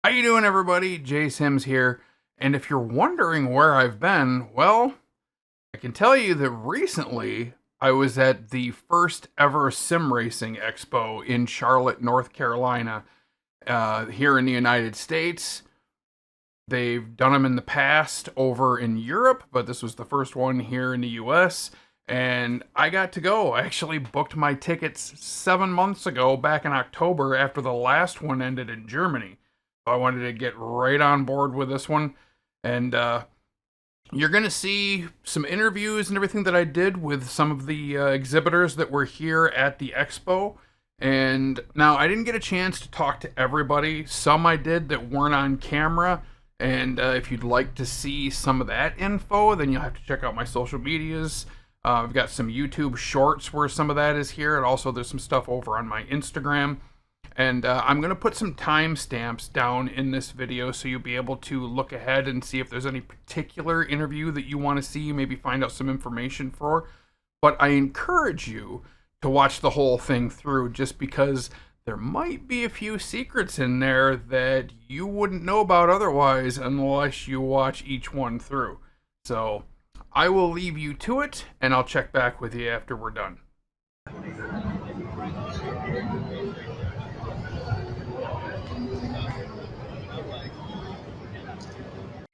How you doing, everybody? Jay Sims here. And if you're wondering where I've been, well, I can tell you that recently I was at the first ever sim racing expo in Charlotte, North Carolina, here in the United States. They've done them in the past over in Europe, but this was the first one here in the US. And I got to go. I actually booked my tickets 7 months ago, back in October, after the last one ended in Germany. So I wanted to get right on board with this one. And you're going to see some interviews and everything that I did with some of the exhibitors that were here at the expo. And now I didn't get a chance to talk to everybody. Some I did that weren't on camera. And if you'd like to see some of that info, then you'll have to check out my social medias. I've got some YouTube shorts where some of that is here. And also there's some stuff over on my Instagram. And I'm going to put some timestamps down in this video so you'll be able to look ahead and see if there's any particular interview that you want to see, maybe find out some information for. But I encourage you to watch the whole thing through, just because there might be a few secrets in there that you wouldn't know about otherwise unless you watch each one through. So I will leave you to it, and I'll check back with you after we're done.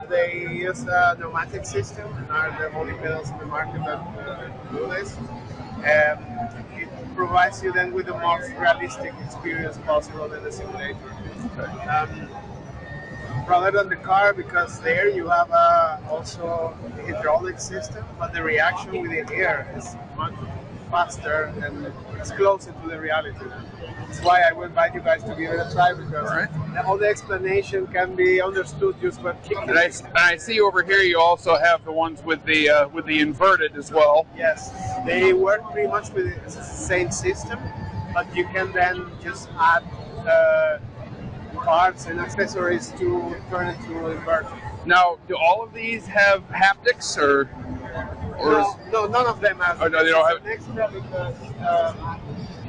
They use a pneumatic system and are the only pedals in the market that do this. It provides you then with the most realistic experience possible in the simulator. Rather than the car, because there you have also the hydraulic system, but the reaction with the air is much faster and it's closer to the reality. That's why I would invite you guys to give it a try, because all the explanation can be understood just by kicking. And I see over here you also have the ones with the inverted as well. Yes, they work pretty much with the same system, but you can then just add parts and accessories to turn it to inverted. Now, do all of these have haptics, or no, none of them have. Oh, no, they don't have. Extra because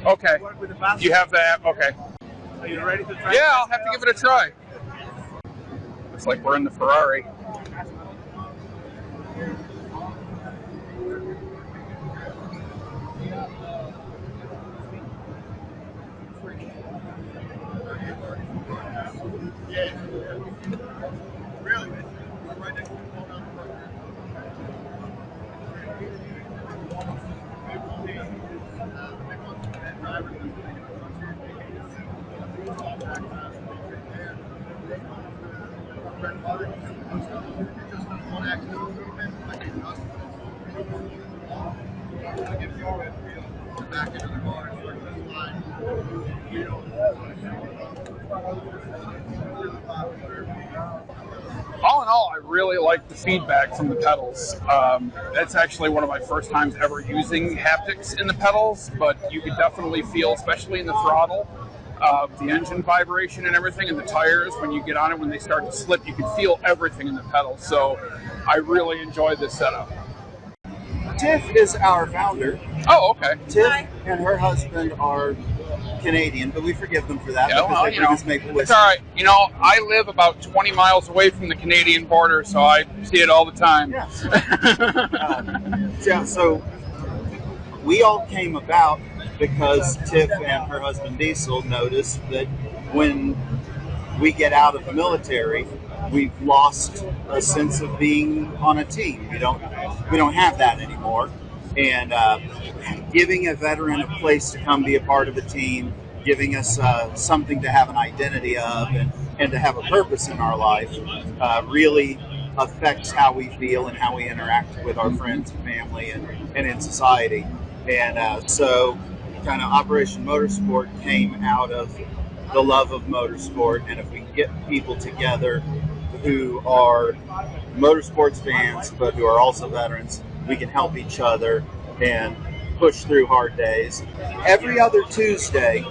okay. Work with the You have that. Okay. Are you ready to try? Yeah, I'll have to give it a try. Looks like we're in the Ferrari. Really? All in all, I really like the feedback from the pedals. That's actually one of my first times ever using haptics in the pedals, but you could definitely feel, especially in the throttle, the engine vibration and everything, and the tires, when you get on it, when they start to slip, you can feel everything in the pedals. So I really enjoyed this setup. Tiff is our founder. Oh, okay. Tiff and her husband are Canadian, but we forgive them for that, Yeah, because well, they produce maple whiskey. it's all right. You know, I live about 20 miles away from the Canadian border, so I see it all the time. Yeah. So we all came about because Tiff and her husband Diesel noticed that when we get out of the military, we've lost a sense of being on a team. We don't have that anymore. And giving a veteran a place to come be a part of a team, giving us something to have an identity of and to have a purpose in our life really affects how we feel and how we interact with our friends and family and in society. And so kind of Operation Motorsport came out of the love of motorsport. And if we can get people together who are motorsports fans but who are also veterans, we can help each other and push through hard days. Every other Tuesday,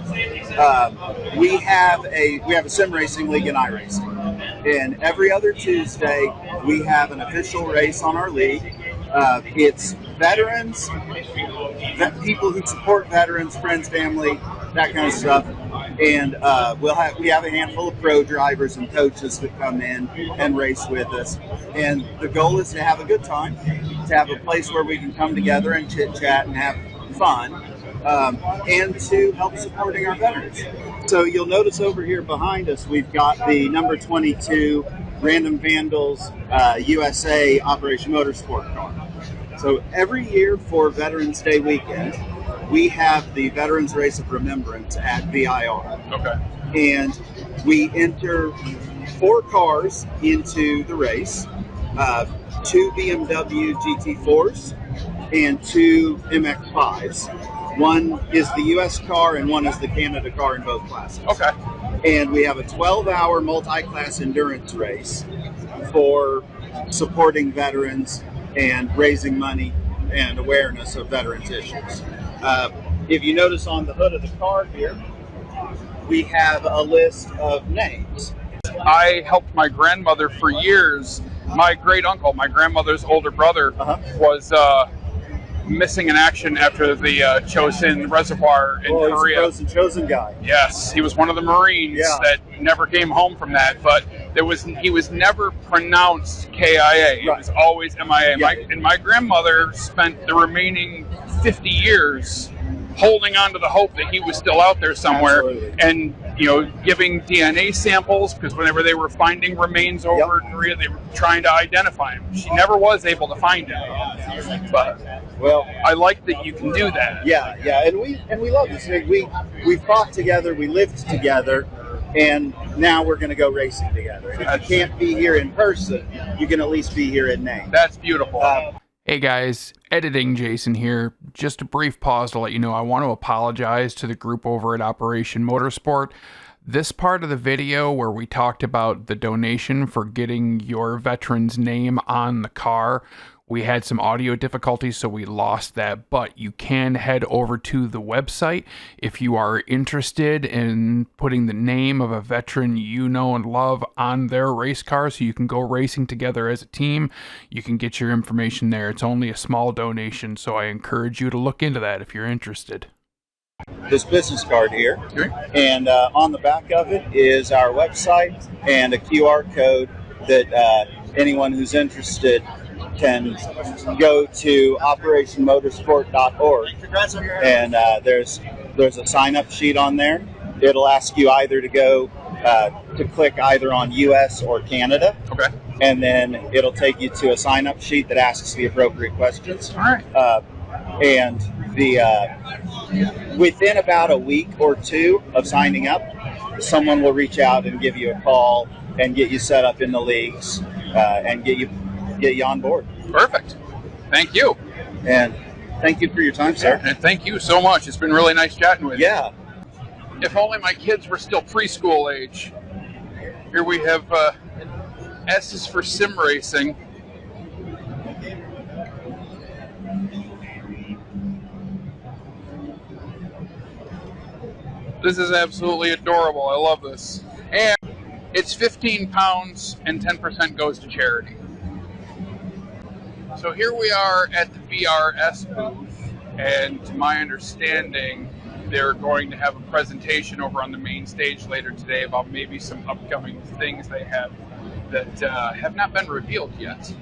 we have a sim racing league in iRacing, and every other Tuesday we have an official race on our league. It's veterans, people who support veterans, friends, family, that kind of stuff, And we have a handful of pro drivers and coaches that come in and race with us. And the goal is to have a good time, to have a place where we can come together and chit chat and have fun, and to help supporting our veterans. So you'll notice over here behind us, we've got the number 22 Random Vandals USA Operation Motorsport car. So every year for Veterans Day weekend, we have the Veterans Race of Remembrance at VIR. Okay. And we enter 4 cars into the race, 2 BMW GT4s and 2 MX5s. One is the US car and one is the Canada car in both classes. Okay. And we have a 12-hour multi-class endurance race for supporting veterans and raising money and awareness of veterans issues. If you notice on the hood of the car here, we have a list of names. I helped my grandmother for years. My great uncle, my grandmother's older brother, was missing in action after the Chosin Reservoir in Korea. He's a Chosin guy. Yes, he was one of the Marines that never came home from that, but he was never pronounced KIA. It was always MIA. Yeah. And my grandmother spent the remaining 50 years holding on to the hope that he was still out there somewhere. Absolutely. And giving DNA samples, because whenever they were finding remains over in Korea, they were trying to identify him. She never was able to find him, but I like that you can do that. Yeah, and we love this. We fought together, we lived together, and now we're going to go racing together. And if you can't be here in person, you can at least be here in name. That's beautiful. Hey guys, editing Jason here. Just a brief pause to let you know I want to apologize to the group over at Operation Motorsport. This part of the video where we talked about the donation for getting your veteran's name on the car, we had some audio difficulties, so we lost that, but you can head over to the website if you are interested in putting the name of a veteran you know and love on their race car so you can go racing together as a team. You can get your information there. It's only a small donation, so I encourage you to look into that if you're interested. This business card here, and on the back of it is our website and a QR code that anyone who's interested can go to operationmotorsport.org, and there's a sign-up sheet on there. It'll ask you either to go to click either on US or Canada, and then it'll take you to a sign-up sheet that asks the appropriate questions. All right. And within about a week or two of signing up, someone will reach out and give you a call and get you set up in the leagues and get you on board. Perfect. Thank you. And thank you for your time, sir. And thank you so much. It's been really nice chatting with you. Yeah. If only my kids were still preschool age. Here we have S's for sim racing. This is absolutely adorable. I love this. And it's 15 pounds and 10% goes to charity. So here we are at the VRS booth, and to my understanding, they're going to have a presentation over on the main stage later today about maybe some upcoming things they have that have not been revealed yet.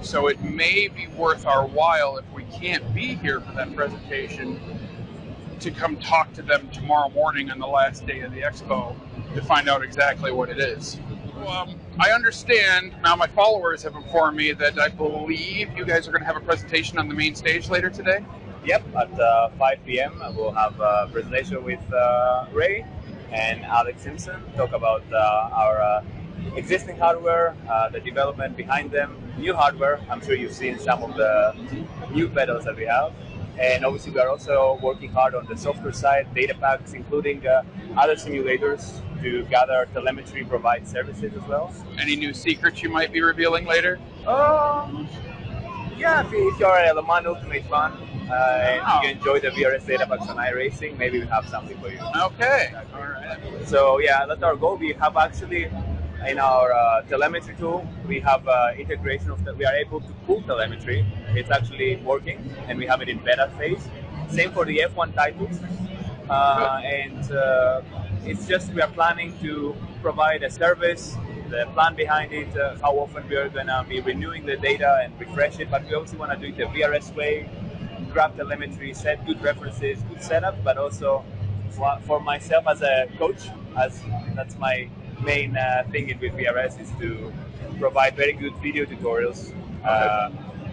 So it may be worth our while, if we can't be here for that presentation, to come talk to them tomorrow morning on the last day of the expo to find out exactly what it is. I understand, now my followers have informed me that I believe you guys are going to have a presentation on the main stage later today? Yep, at 5 p.m. we'll have a presentation with Ray and Alex Simpson, talk about our existing hardware, the development behind them, new hardware. I'm sure you've seen some of the new pedals that we have. And obviously we are also working hard on the software side, data packs, including other simulators to gather telemetry, provide services as well. Any new secrets you might be revealing later? Yeah, if you're a Le Mans Ultimate fan and you enjoy the VRS data packs on iRacing, maybe we have something for you. Okay. All right. So yeah, that's our goal. We have actually, in our telemetry tool, we have integration of that. We are able to pull telemetry. It's actually working, and we have it in beta phase. Same for the F1 titles. And it's just we are planning to provide a service. The plan behind it, how often we are gonna be renewing the data and refresh it, but we also want to do it the VRS way, grab telemetry, set good references, good setup, but also for myself as a coach, as that's my main thing with VRS is to provide very good video tutorials,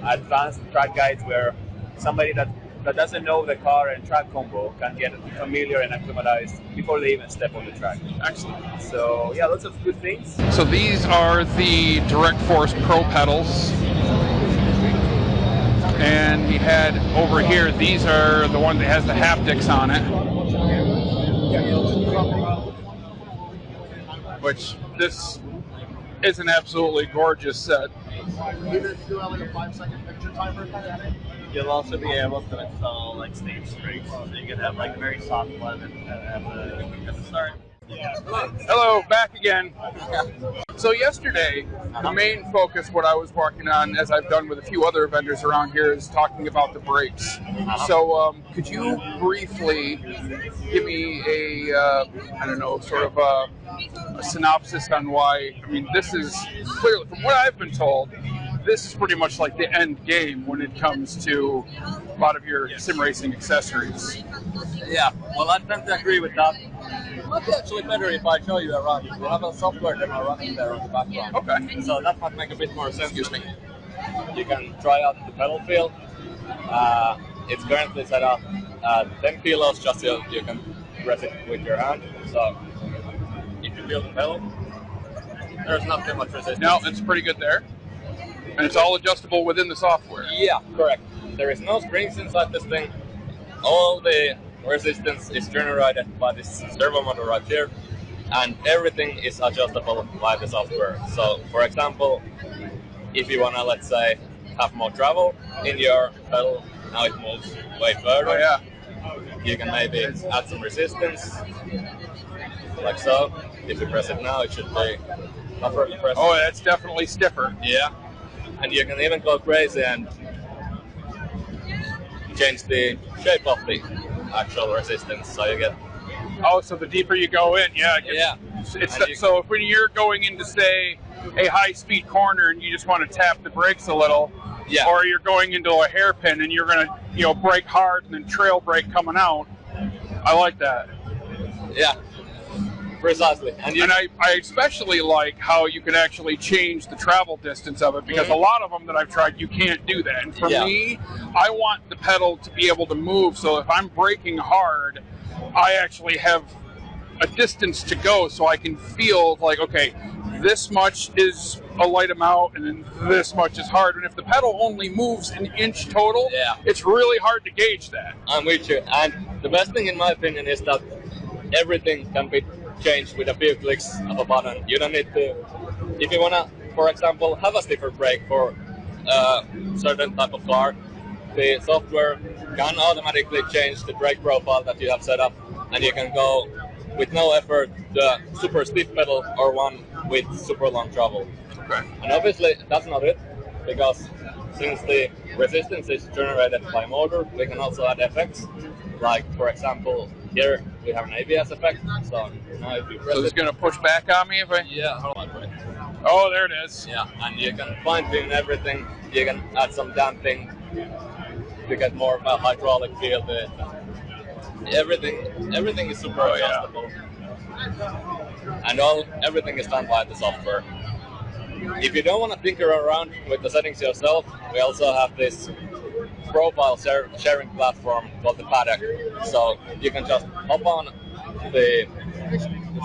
advanced track guides where somebody that doesn't know the car and track combo can get familiar and acclimatized before they even step on the track. Excellent. So yeah, lots of good things. So these are the Direct Force Pro pedals. And he had over here, these are the one that has the haptics on it. Which this is an absolutely gorgeous set. You'll also be able to install like stage streaks, so you can have like a very soft one at the start. Hello, back again. So yesterday, the main focus, what I was working on, as I've done with a few other vendors around here, is talking about the brakes. So could you briefly give me a, I don't know, sort of a synopsis on why, I mean, this is clearly, from what I've been told, this is pretty much like the end game when it comes to a lot of your sim racing accessories. Yeah, well, I tend to agree with that. It might be actually better if I show you around. We have a software demo running there on the background. Okay. So that might make a bit more sense. Excuse me. You can try out the pedal feel. It's currently set up at 10 kilos, just so you can press it with your hand. So if you feel the pedal, there's not too much resistance. No, it's pretty good there. And it's all adjustable within the software. Yeah, correct. There is no springs inside this thing. All the resistance is generated by this servo motor right here, and everything is adjustable by the software. So, for example, if you wanna, let's say, have more travel in your pedal, now it moves way further. Oh yeah. You can maybe add some resistance, like so. If you press it now, it should be tougher to press. Oh, that's definitely stiffer. Yeah. And you can even go crazy and change the shape of the actual resistance, so you get. Oh, so the deeper you go in, yeah. So if when you're going into, say, a high-speed corner and you just want to tap the brakes a little, Yeah. or you're going into a hairpin and you're going to, brake hard and then trail brake coming out, I like that. Yeah. Precisely. And I especially like how you can actually change the travel distance of it, because a lot of them that I've tried, you can't do that. And for me, I want the pedal to be able to move, so if I'm braking hard, I actually have a distance to go, so I can feel like, okay, this much is a light amount, and then this much is hard. And if the pedal only moves an inch total, it's really hard to gauge that. I'm with you. And the best thing, in my opinion, is that everything can be changed with a few clicks of a button. You don't need to, if you wanna, for example, have a stiffer brake for a certain type of car, the software can automatically change the brake profile that you have set up, and you can go with no effort the super stiff pedal or one with super long travel. Okay. And obviously that's not it, because since the resistance is generated by motor, we can also add effects. Like, for example, here we have an ABS effect. So now if you press it's going to push back on me if I... Yeah, hold on, right. Oh, there it is. Yeah, and you can fine tune everything. You can add some damping to get more of a hydraulic feel to it. Everything is super adjustable. And everything is done by the software. If you don't want to tinker around with the settings yourself, we also have this profile sharing platform called the Paddock. So you can just hop on the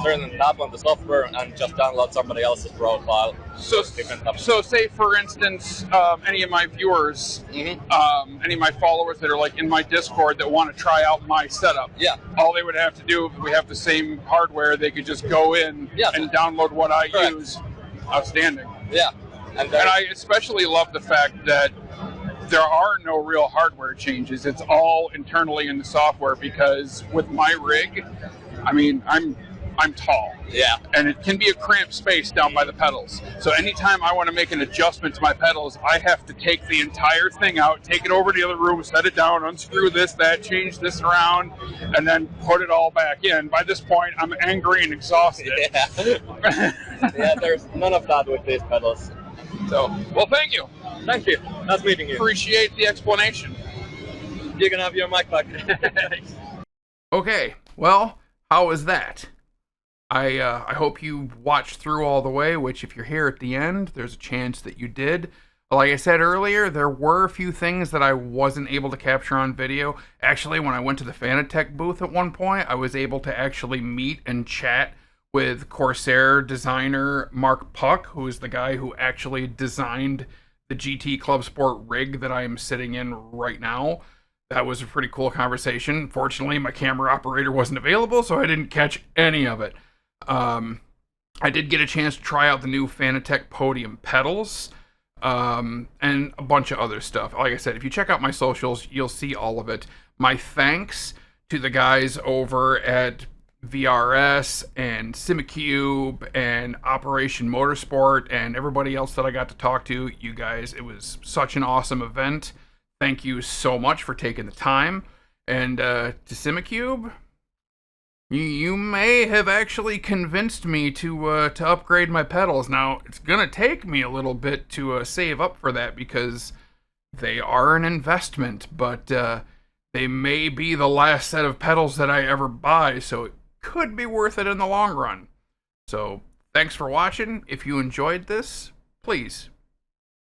certain tab on the software and just download somebody else's profile. So say for instance, any of my viewers, any of my followers that are like in my Discord that want to try out my setup, all they would have to do, if we have the same hardware, they could just go in and download what I use. Outstanding. Yeah. And I especially love the fact that there are no real hardware changes. It's all internally in the software, because with my rig, I mean, I'm I'm tall. Yeah. And it can be a cramped space down by the pedals. So anytime I want to make an adjustment to my pedals, I have to take the entire thing out, take it over to the other room, set it down, unscrew this, that, change this around, and then put it all back in. By this point, I'm angry and exhausted. Yeah. Yeah, there's none of that with these pedals. So, well, thank you. Thank you. Nice meeting you. Appreciate the explanation. You can have your mic back. Okay, well, how was that? I hope you watched through all the way, which if you're here at the end, there's a chance that you did. Like I said earlier, there were a few things that I wasn't able to capture on video. Actually, when I went to the Fanatec booth at one point, I was able to actually meet and chat with Corsair designer Mark Puck, who is the guy who actually designed the GT Club Sport rig that I am sitting in right now. That was a pretty cool conversation. Fortunately, my camera operator wasn't available, so I didn't catch any of it. I did get a chance to try out the new Fanatec Podium pedals, and a bunch of other stuff. Like I said, if you check out my socials, you'll see all of it. My thanks to the guys over at VRS and Simucube and Operation Motorsport and everybody else that I got to talk to. You guys, it was such an awesome event. Thank you so much for taking the time. And to Simucube, you may have actually convinced me to upgrade my pedals. Now, it's going to take me a little bit to save up for that because they are an investment, but they may be the last set of pedals that I ever buy, so it could be worth it in the long run. So, thanks for watching. If you enjoyed this, please,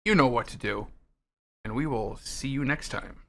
you know what to do. And we will see you next time.